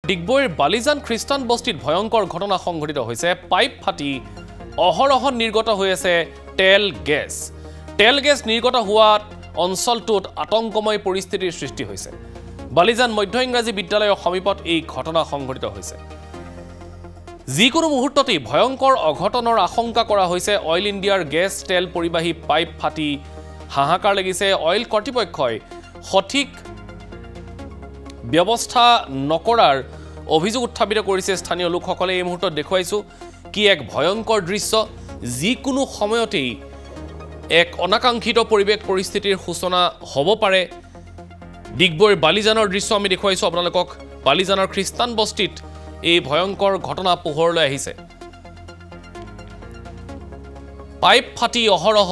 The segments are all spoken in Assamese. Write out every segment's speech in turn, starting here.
ডিগবৈৰ বালিজান খ্ৰীষ্টান বস্তিত ভয়ংকৰ ঘটনা সংঘটিত হৈছে পাইপ ফাটি অহৰহ নিৰ্গত হৈ আছে তেল গেছ নিৰ্গত হোৱাত অঞ্চলটোত আতংকময় পৰিস্থিতিৰ সৃষ্টি হৈছে বালিজান মধ্য ইংৰাজী বিদ্যালয়ৰ সমীপত এই ঘটনা সংঘটিত হৈছে যিকোনো মুহূৰ্ততে ভয়ংকৰ অঘটনৰ আশংকা কৰা হৈছে অইল ইণ্ডিয়াৰ গেছ তেল পৰিবাহী পাইপ ফাটি হাহাকাৰ লাগিছে অইল কৰ্তৃপক্ষই সঠিক ব্যৱস্থা নকৰাৰ অভিযোগ উত্থাপিত কৰিছে স্থানীয় লোকসকলে এই মুহূৰ্তত দেখুৱাইছো কি এক ভয়ংকৰ দৃশ্য যিকোনো সময়তেই এক অনাকাংক্ষিত পৰিৱেশ পৰিস্থিতিৰ সূচনা হ'ব পাৰে ডিগবৈৰ বালিজানৰ দৃশ্য আমি দেখুৱাইছো আপোনালোকক বালিজানৰ খ্ৰীষ্টান বস্তিত এই ভয়ংকৰ ঘটনা পোহৰলৈ আহিছে পাইপ ফাটি অহৰহ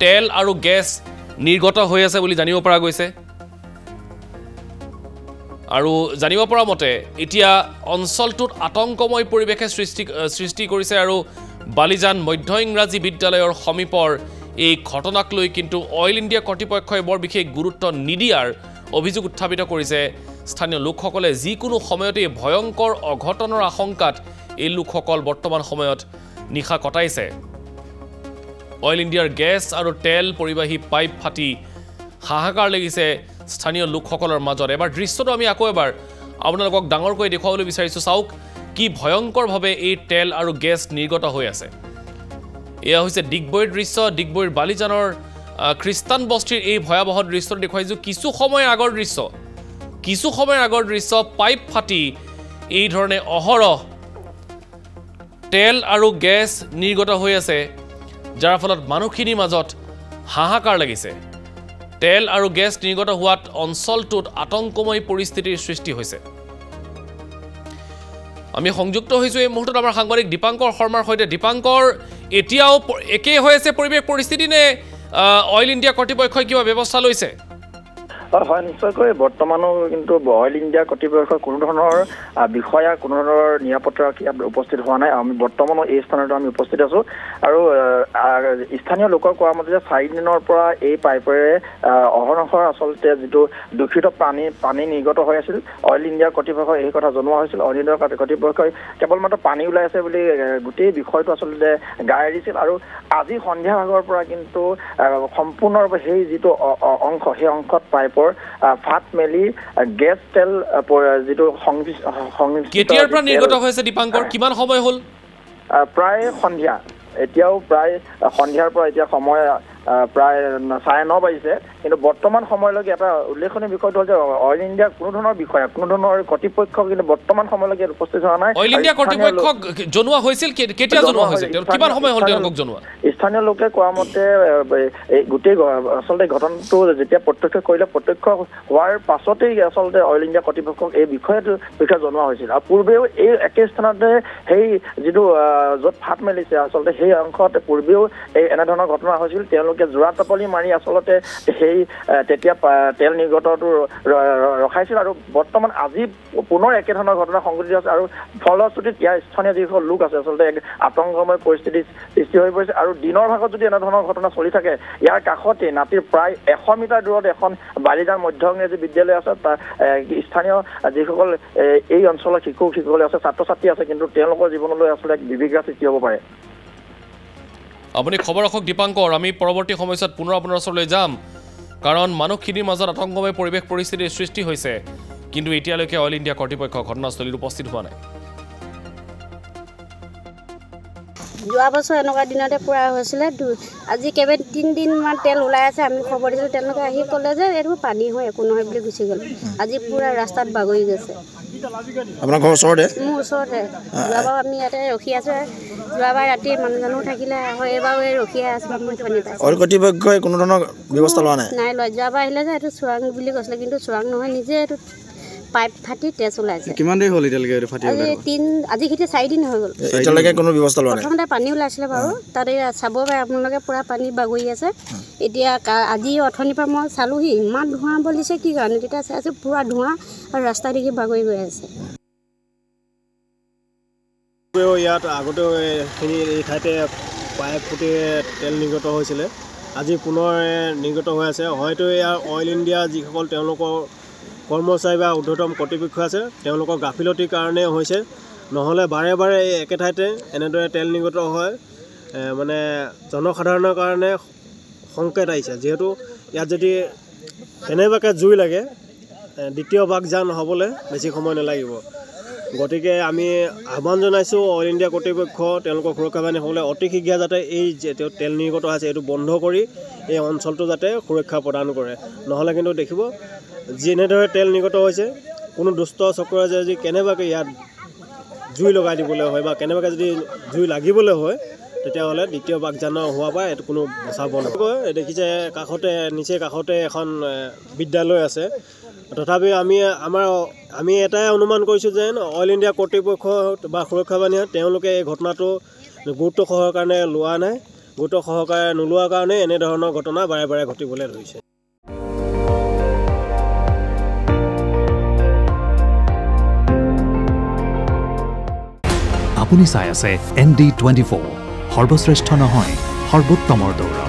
তেল আৰু গেছ নিৰ্গত হৈ আছে বুলি জানিব পৰা গৈছে আৰু জানিব পৰা মতে এতিয়া অঞ্চলটোত আতংকময় পৰিৱেশে সৃষ্টি কৰিছে আৰু বালিজান মধ্য ইংৰাজী বিদ্যালয়ৰ সমীপৰ এই ঘটনাক লৈ কিন্তু অইল ইণ্ডিয়া কৰ্তৃপক্ষই বৰ বিশেষ গুৰুত্ব নিদিয়াৰ অভিযোগ উত্থাপিত কৰিছে স্থানীয় লোকসকলে যিকোনো সময়তে ভয়ংকৰ অঘটনৰ আশংকাত এই লোকসকল বৰ্তমান সময়ত নিশা কটাইছে অইল ইণ্ডিয়াৰ গেছ আৰু তেল পৰিবাহী পাইপ ফাটি হাহাকাৰ লাগিছে স্থানীয় লোকসকলৰ মাজত এবাৰ দৃশ্যটো আমি আকৌ এবাৰ আপোনালোকক ডাঙৰকৈ দেখুৱাবলৈ বিচাৰিছো চাওক কি ভয়ংকৰভাৱে এই তেল আৰু গেছ নিৰ্গত হৈ আছে এয়া হৈছে ডিগবৈৰ দৃশ্য ডিগবৈৰ বালিজানৰ খ্ৰীষ্টান বস্তিৰ এই ভয়াবহ দৃশ্যটো দেখুৱাইছো কিছু সময়ৰ আগৰ দৃশ্য পাইপ ফাটি এই ধৰণে অহৰহ তেল আৰু গেছ নিৰ্গত হৈ আছে যাৰ ফলত মানুহখিনিৰ মাজত হাহাকাৰ লাগিছে তেল আৰু গেছ নিৰ্গত হোৱাত অঞ্চলটোত আতংকময় পৰিস্থিতিৰ সৃষ্টি হৈছে আমি সংযুক্ত হৈছো এই মুহূৰ্তত আমাৰ সাংবাদিক দীপাংকৰ শৰ্মাৰ সৈতে দীপাংকৰ এতিয়াও একেই হৈ আছে পৰিৱেশ পৰিস্থিতি নে অইল ইণ্ডিয়া কৰ্তৃপক্ষই কিবা ব্যৱস্থা লৈছে হয় নিশ্চয়কৈ বৰ্তমানো কিন্তু অইল ইণ্ডিয়া কৰ্তৃপক্ষৰ কোনো ধৰণৰ বিষয়া কোনো ধৰণৰ নিৰাপত্তাৰক্ষী উপস্থিত হোৱা নাই আমি বৰ্তমানো এই স্থানতো আমি উপস্থিত আছো আৰু স্থানীয় লোকৰ কোৱা মতে যে 4 দিনৰ পৰা এই পাইপেৰে অহৰহৰ আচলতে যিটো দূষিত পানী নিৰ্গত হৈ আছিল অইল ইণ্ডিয়া কৰ্তৃপক্ষক এই কথা জনোৱা হৈছিল অইল ইণ্ডিয়া কৰ্তৃপক্ষই কেৱল মাত্ৰ পানী ওলাই আছে বুলি গোটেই বিষয়টো আচলতে গাই দিছিল আৰু আজি সন্ধিয়া ভাগৰ পৰা কিন্তু সম্পূৰ্ণৰূপে সেই যিটো অংশ সেই অংশত পাইপ ফাট মেলি গেছ তেল যিটো কেতিয়াৰ পৰা নিৰ্গত হৈছে দীপাংকৰ কিমান সময় হ'ল প্ৰায় সন্ধিয়া এতিয়াও প্ৰায় সন্ধিয়াৰ পৰা এতিয়া সময় প্ৰায় 9:30 বাজিছে কিন্তু বৰ্তমান সময়লৈকে এটা উল্লেখনীয় বিষয়টো হ'ল যে অইল ইণ্ডিয়া কোনো ধৰণৰ বিষয়া কোনো ধৰণৰ কৰ্তৃপক্ষ কিন্তু বৰ্তমান সময়লৈকে উপস্থিত হোৱা নাই অইল ইণ্ডিয়া কৰ্তৃপক্ষক জনোৱা হৈছিল কেতিয়া জনোৱা হৈছিল কিমান সময় হ'ল তেওঁলোকক জনোৱা স্থানীয় লোকে কোৱা মতে এই গোটেই আচলতে ঘটনাটো যেতিয়া প্ৰত্যক্ষ হোৱাৰ পাছতেই আচলতে অইল ইণ্ডিয়া কৰ্তৃপক্ষক এই বিষয়ে জনোৱা হৈছিল আৰু পূৰ্বেও এই একে স্থানতে সেই যিটো য'ত ফাট মেলিছে আচলতে সেই অংশত পূৰ্বেও এই এনেধৰণৰ ঘটনা হৈছিল তেওঁলোকে জোৰা টপলি মাৰি আচলতে সেই তেতিয়া তেল নিৰ্গতটো ৰখাইছিল আৰু বৰ্তমান আজি পুনৰ একেধৰণৰ ঘটনা সংঘটিত হৈছে আৰু ফলশ্ৰুতিত ইয়াৰ স্থানীয় যিসকল লোক আছে আচলতে এক আতংকময় পৰিস্থিতিৰ সৃষ্টি হৈ পৰিছে আৰু দিনৰ ভাগত যদি এনেধৰণৰ ঘটনা চলি থাকে ইয়াৰ কাষতে নাতিৰ প্ৰায় 100 মিটাৰ দূৰত এখন বালিজান মধ্য ইংৰাজী বিদ্যালয় আছে তাৰ স্থানীয় যিসকল এই অঞ্চলৰ শিক্ষক-শিক্ষয়িত্ৰী আছে ছাত্ৰ-ছাত্ৰী আছে কিন্তু তেওঁলোকৰ জীৱনলৈ আচলতে এক বিভীষিকাৰ সৃষ্টি হ'ব পাৰে আপুনি খবৰ ৰাখক দীপাংকৰ আমি পৰৱৰ্তী সময়ত পুনৰ আপোনাৰ ওচৰলৈ যাম কাৰণ মানুহখিনিৰ মাজত আতংকময় পৰিৱেশ পৰিস্থিতিৰ সৃষ্টি হৈছে কিন্তু এতিয়ালৈকে অইল ইণ্ডিয়া কৰ্তৃপক্ষ ঘটনাস্থলীত উপস্থিত হোৱা নাই যোৱা বছৰ এনেকুৱা দিনতে পুৰা হৈছিলে আজি কেইবা 3 দিনমান তেল ওলাই আছে আমি খবৰ দিছোঁ তেওঁলোকে আহি ক'লে যে এইটো পানী হয় একো নহয় বুলি গুচি গ'ল আজি পুৰা ৰাস্তাত বাগৰি গৈছে আপোনাৰ ঘৰ ওচৰতে মোৰ ওচৰতে যোৱাবাৰ আমি ইয়াতে ৰখি আছোঁ যোৱাবাৰ ৰাতি মানুহ থাকিলে হয় এবাৰ ৰখিয়ে আছোঁ আমি পানী পাইছোঁ অইল কৰ্তৃপক্ষই কোনো ধৰণৰ ব্যৱস্থা লোৱা নাই লয় যোৱাবাৰ আহিলে যে এইটো চোৰাং বুলি কৈছিলে কিন্তু চোৰাং নহয় নিজে এইটো পাইপ ফাটি তেজ ওলাইছে কিমান দেৰি হ'ল এতিয়ালৈকে এইটো ফাটি ওলাই আজি খেতি 4 দিন হৈ গ'ল এতিয়ালৈকে কোনো ব্যৱস্থা লোৱা নাই প্ৰথমতে পানী ওলাইছিলে বাৰু তাতে চাব পাৰে আপোনালোকে পুৰা পানী বাগৰি আছে এতিয়া আজি অথনিৰ পৰা মই চালোহি ইমান ধোঁৱা বলিছে কি কাৰণে তেতিয়া চাইছোঁ পুৰা ধোঁৱা আৰু ৰাস্তা দেখি বাগৰি গৈ আছে ইয়াত আগতে এই ঠাইতে পাইপ ফুটি তেল নিৰ্গত হৈছিলে আজি পুনৰ নিৰ্গত হৈ আছে হয়তো ইয়াৰ অইল ইণ্ডিয়া যিসকল তেওঁলোকৰ কৰ্মচাৰী বা ঊৰ্ধ্বতম কৰ্তৃপক্ষ আছে তেওঁলোকৰ গাফিলতিৰ কাৰণে হৈছে নহ'লে বাৰে বাৰে এই একে ঠাইতে এনেদৰে তেল নিৰ্গত হয় মানে জনসাধাৰণৰ কাৰণে সংকেত আহিছে যিহেতু ইয়াত যদি কেনেবাকৈ জুই লাগে দ্বিতীয় বাগজান হ'বলৈ বেছি সময় নালাগিব গতিকে আমি আহ্বান জনাইছোঁ অইল ইণ্ডিয়া কৰ্তৃপক্ষ তেওঁলোকৰ সুৰক্ষা বাহিনীসকলে অতি শীঘ্ৰে যাতে এই যে তেল নিৰ্গত আছে এইটো বন্ধ কৰি এই অঞ্চলটো যাতে সুৰক্ষা প্ৰদান কৰে নহ'লে কিন্তু দেখিব যেনেদৰে তেল নিৰ্গত হৈছে কোনো দুষ্ট চক্ৰই যদি কেনেবাকৈ ইয়াত জুই লগাই দিবলৈ হয় বা কেনেবাকৈ যদি জুই লাগিবলৈ হয় তেতিয়াহ'লে দ্বিতীয় বাগজানৰ হোৱাৰ পৰা এইটো কোনো বচাব নকয় দেখিছে কাষতে নিচেই কাষতে এখন বিদ্যালয় আছে তথাপি আমি এটাই অনুমান কৰিছোঁ যে অইল ইণ্ডিয়া কৰ্তৃপক্ষ বা সুৰক্ষা বাহিনীয়ে তেওঁলোকে এই ঘটনাটো গুৰুত্ব সহকাৰে লোৱা নাই গুৰুত্ব সহকাৰে নোলোৱাৰ কাৰণে এনেধৰণৰ ঘটনা বাৰে বাৰে ঘটিবলৈ ধৰিছে আপুনি চাই আছে ND24 সৰ্বশ্ৰেষ্ঠ নহয় সৰ্বোত্তমৰ দৌৰ